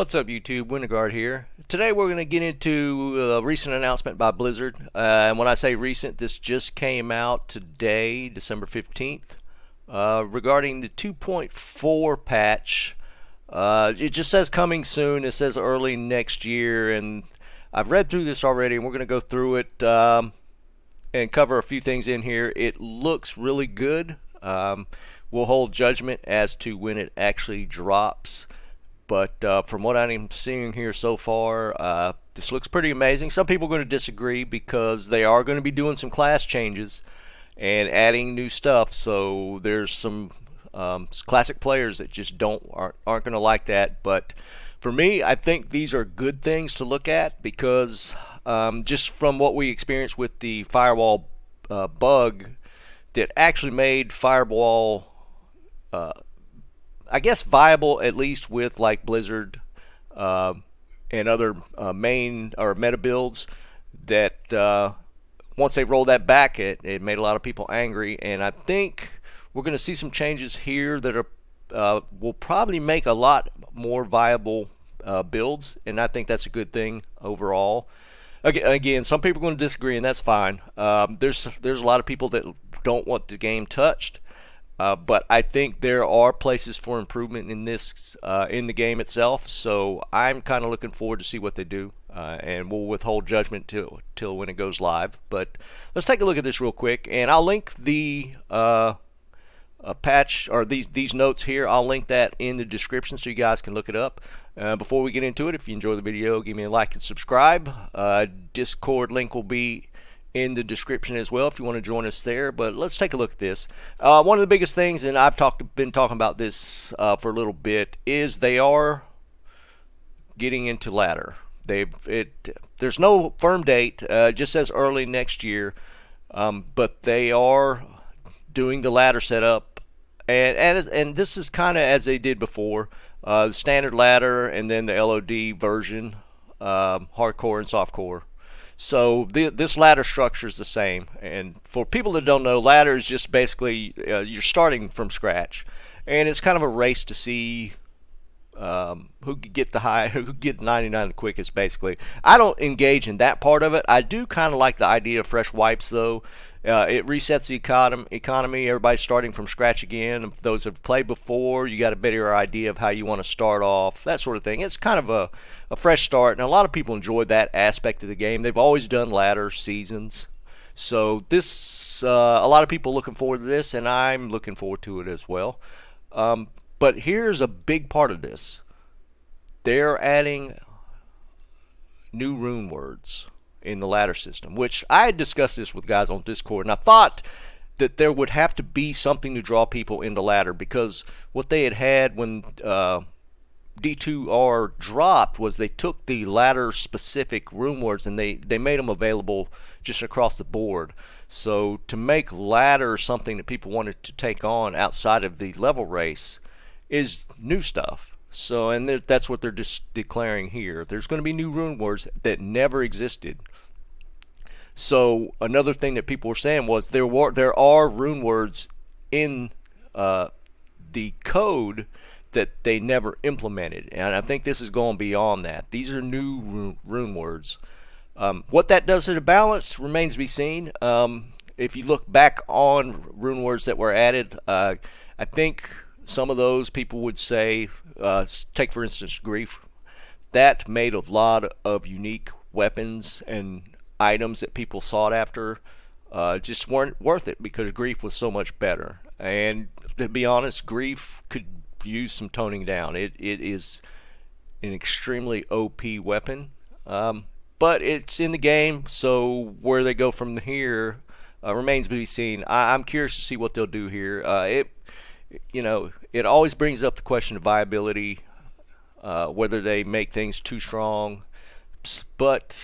What's up, YouTube? Winterguard here. Today we're going to get into a recent announcement by Blizzard. And when I say recent, this just came out today, December 15th, regarding the 2.4 patch. It just says coming soon. It says early next year. And I've read through this already, and we're going to go through it and cover a few things in here. It looks really good. We'll hold judgment as to when it actually drops. But from what I'm seeing here so far, this looks pretty amazing. Some people are going to disagree because they are going to be doing some class changes and adding new stuff. So there's some classic players that just aren't going to like that. But for me, I think these are good things to look at because just from what we experienced with the firewall bug that actually made firewall I guess viable, at least with like Blizzard and other main or meta builds, that once they rolled that back, it made a lot of people angry. And I think we're going to see some changes here that will probably make a lot more viable builds, and I think that's a good thing overall. Again, some people are going to disagree, and that's fine. There's a lot of people that don't want the game touched. But I think there are places for improvement in this in the game itself, so I'm kind of looking forward to see what they do, and we'll withhold judgment till when it goes live. But let's take a look at this real quick, and I'll link the patch or these notes here. I'll link that in the description so you guys can look it up. Before we get into it, if you enjoy the video, give me a like and subscribe. Discord link will be in the description as well if you want to join us there. But let's take a look at this. One of the biggest things, and I've been talking about this for a little bit, is they are getting into ladder. There's no firm date. It just says early next year, but they are doing the ladder setup, and this is kind of as they did before, the standard ladder and then the LOD version, hardcore and softcore. So this ladder structure is the same, and for people that don't know, ladder is just basically you're starting from scratch, and it's kind of a race to see who could get who could get 99 the quickest. Basically, I don't engage in that part of it. I do kind of like the idea of fresh wipes, though. It resets the economy. Everybody's starting from scratch again. Those who have played before, you got a better idea of how you want to start off, that sort of thing. It's kind of a fresh start, and a lot of people enjoy that aspect of the game. They've always done ladder seasons. So this, a lot of people looking forward to this, and I'm looking forward to it as well. But here's a big part of this. They're adding new rune words in the ladder system, which I had discussed this with guys on Discord, and I thought that there would have to be something to draw people into ladder, because what they had when D2R dropped was they took the ladder specific rune words and they made them available just across the board. So to make ladder something that people wanted to take on outside of the level race is new stuff. So, and that's what they're just declaring here. There's going to be new rune words that never existed. So another thing that people were saying was there are rune words in the code that they never implemented, and I think this is going beyond that. These are new rune words. What that does to the balance remains to be seen. If you look back on rune words that were added, I think some of those people would say, take for instance grief. That made a lot of unique weapons and items that people sought after just weren't worth it because grief was so much better. And to be honest, grief could use some toning down. It is an extremely OP weapon, but it's in the game, so where they go from here remains to be seen. I'm curious to see what they'll do here. It always brings up the question of viability, whether they make things too strong. But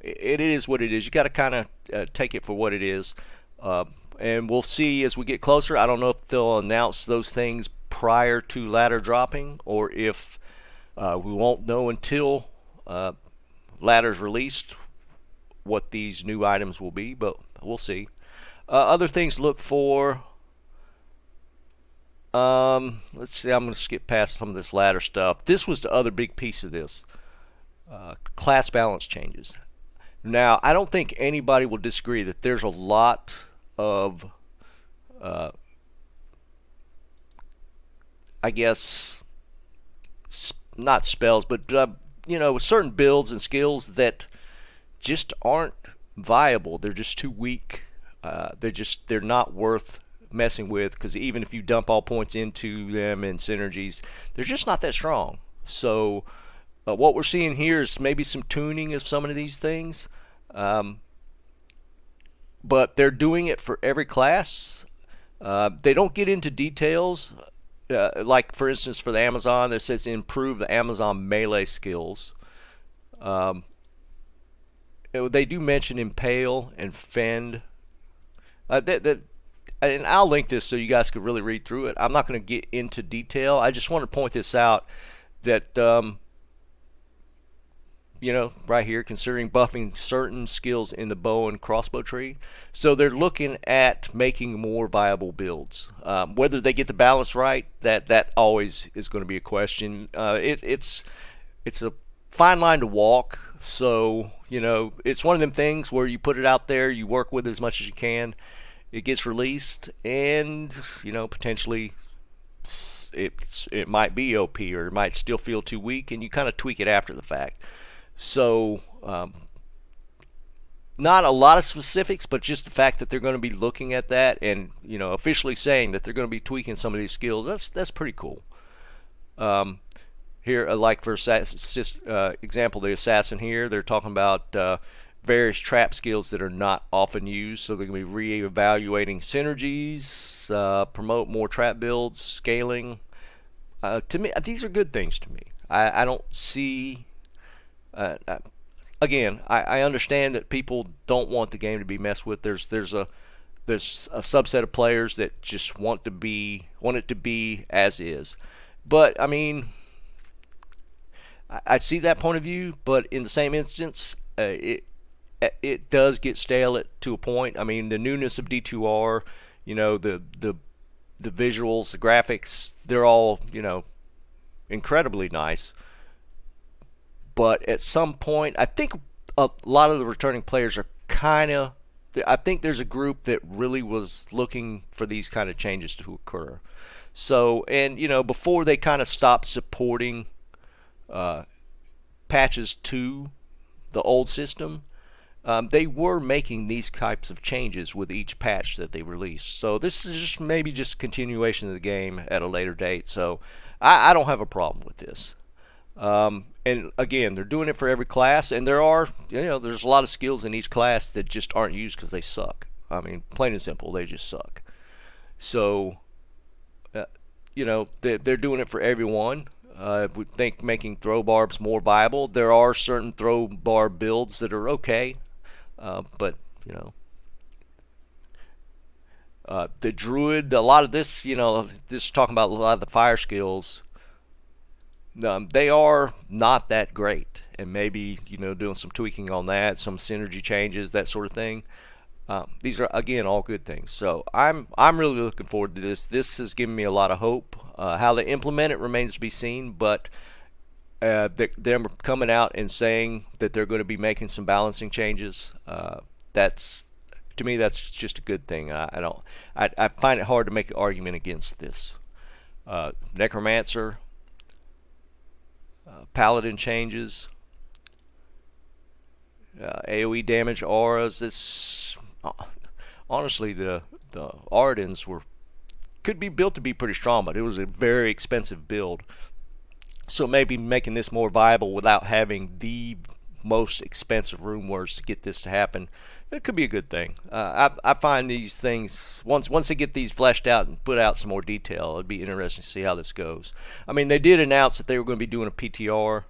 it is what it is. You got to kind of take it for what it is, and we'll see as we get closer. I don't know if they'll announce those things prior to ladder dropping, or if we won't know until ladder's released what these new items will be. But we'll see. Other things to look for: Let's see. I'm going to skip past some of this ladder stuff. This was the other big piece of this. Class balance changes. Now, I don't think anybody will disagree that there's a lot of, I guess, not spells, but you know, certain builds and skills that just aren't viable. They're just too weak. They're not worth messing with, because even if you dump all points into them and synergies, they're just not that strong. So what we're seeing here is maybe some tuning of some of these things, but they're doing it for every class. They don't get into details, like for instance for the Amazon, that says improve the Amazon melee skills. They do mention impale and fend. And I'll link this so you guys could really read through it. I'm not going to get into detail. I just want to point this out that, you know, right here, considering buffing certain skills in the bow and crossbow tree. So they're looking at making more viable builds. Whether they get the balance right, that always is going to be a question. It's a fine line to walk. So, you know, it's one of them things where you put it out there, you work with it as much as you can. It gets released, and you know, potentially it might be OP, or it might still feel too weak, and you kind of tweak it after the fact. So not a lot of specifics, but just the fact that they're going to be looking at that, and you know, officially saying that they're going to be tweaking some of these skills. That's pretty cool. Here, like for example, the assassin here, they're talking about various trap skills that are not often used, so they're going to be re-evaluating synergies, promote more trap builds, scaling. To me, these are good things to me. I don't see. Again, I understand that people don't want the game to be messed with. There's a subset of players that just want it to be as is. But I mean, I see that point of view. But in the same instance, it does get stale to a point. I mean, the newness of D2R, you know, the visuals, the graphics, they're all, you know, incredibly nice. But at some point, I think a lot of the returning players are kind of, I think there's a group that really was looking for these kind of changes to occur. So, and you know, before they kind of stopped supporting patches to the old system, they were making these types of changes with each patch that they released. So this is just maybe just a continuation of the game at a later date. So I don't have a problem with this. And again, they're doing it for every class, and there are, you know, there's a lot of skills in each class that just aren't used because they suck. I mean, plain and simple, they just suck. So, you know, they're doing it for everyone. We think making throw barbs more viable. There are certain throw barb builds that are okay, but you know, the druid, a lot of this, you know, this is talking about a lot of the fire skills. They are not that great, and maybe, you know, doing some tweaking on that, some synergy changes, that sort of thing. These are, again, all good things. So I'm really looking forward to this. This has given me a lot of hope. How they implement it remains to be seen, but them coming out and saying that they're going to be making some balancing changes, that's, to me, that's just a good thing. I find it hard to make an argument against this. Necromancer, Paladin changes, AoE damage, auras. This, honestly, the Ardens could be built to be pretty strong, but it was a very expensive build. So maybe making this more viable without having the most expensive rune words to get this to happen, it could be a good thing. I find these things, once they get these fleshed out and put out some more detail, it'd be interesting to see how this goes. I mean, they did announce that they were going to be doing a PTR,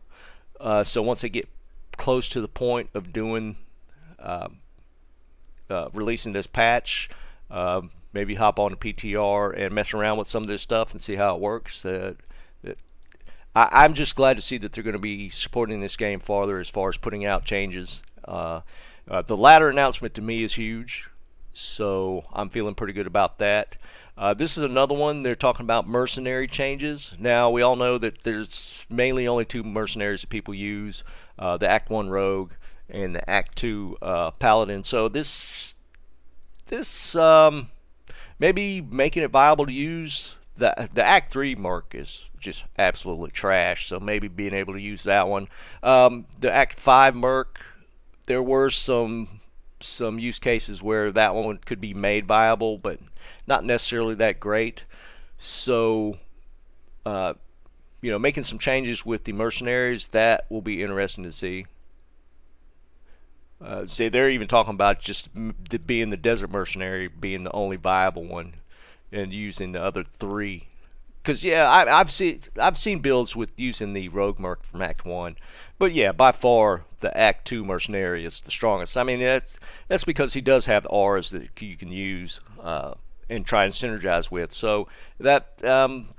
so once they get close to the point of doing releasing this patch, maybe hop on a PTR and mess around with some of this stuff and see how it works. I'm just glad to see that they're going to be supporting this game farther as far as putting out changes. The ladder announcement to me is huge, so I'm feeling pretty good about that. This is another one. They're talking about mercenary changes. Now, we all know that there's mainly only two mercenaries that people use, the Act 1 Rogue and the Act 2 Paladin. So this maybe making it viable to use. The Act 3 Merc is just absolutely trash, so maybe being able to use that one. The Act 5 Merc, there were some use cases where that one could be made viable, but not necessarily that great. So, making some changes with the mercenaries, that will be interesting to see. See, they're even talking about just being the desert mercenary being the only viable one, and using the other three. Because yeah, I've seen builds with using the rogue merc from Act 1, but yeah, by far the Act 2 mercenary is the strongest. I mean, that's because he does have auras that you can use and try and synergize with. So that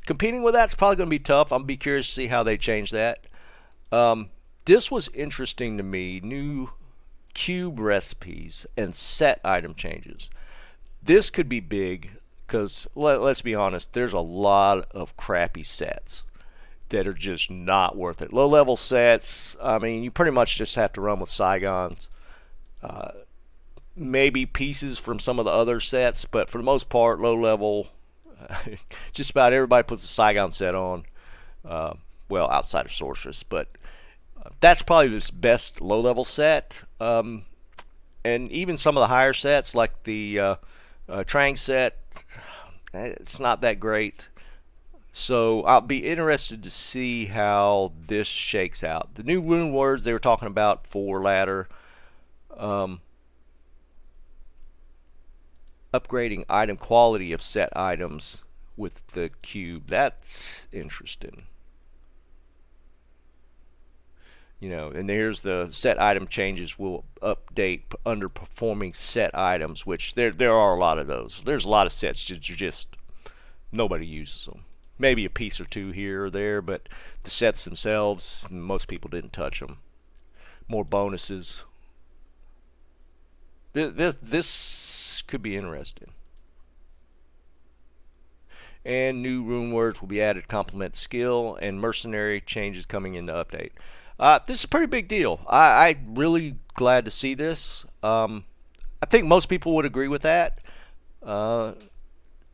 competing with that's probably going to be tough. I'm be curious to see how they change that. This was interesting to me. New cube recipes and set item changes. This could be big because let's be honest, there's a lot of crappy sets that are just not worth it. Low level sets, I mean, you pretty much just have to run with Saigons. Maybe pieces from some of the other sets, but for the most part, low level, just about everybody puts a Saigon set on. Well, outside of Sorceress, but that's probably the best low level set. And even some of the higher sets, like the Trang set, it's not that great. So I'll be interested to see how this shakes out. The new rune words they were talking about for ladder, upgrading item quality of set items with the cube. That's interesting. And there's the set item changes will update underperforming set items, which there are a lot of those. There's a lot of sets that just nobody uses them. Maybe a piece or two here or there, but the sets themselves, most people didn't touch them. More bonuses. This could be interesting. And new rune words will be added to complement the skill, and mercenary changes coming in the update. This is a pretty big deal. I'm really glad to see this. I think most people would agree with that.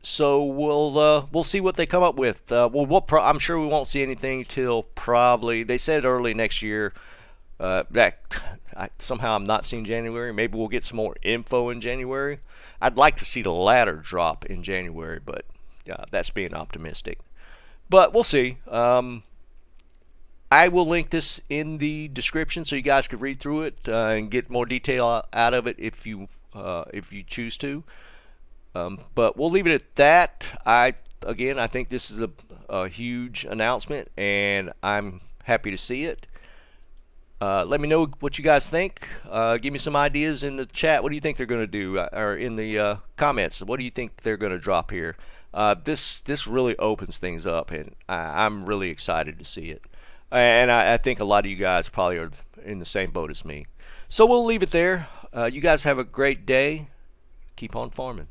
So we'll see what they come up with. I'm sure we won't see anything till probably, they said early next year. Somehow I'm not seeing January. Maybe we'll get some more info in January. I'd like to see the ladder drop in January, but that's being optimistic. But we'll see. I will link this in the description so you guys can read through it and get more detail out of it if you choose to. But we'll leave it at that. I think this is a huge announcement, and I'm happy to see it. Let me know what you guys think. Give me some ideas in the chat. What do you think they're going to do, or in the comments? What do you think they're going to drop here? This really opens things up, and I'm really excited to see it. And I think a lot of you guys probably are in the same boat as me. So we'll leave it there. You guys have a great day. Keep on farming.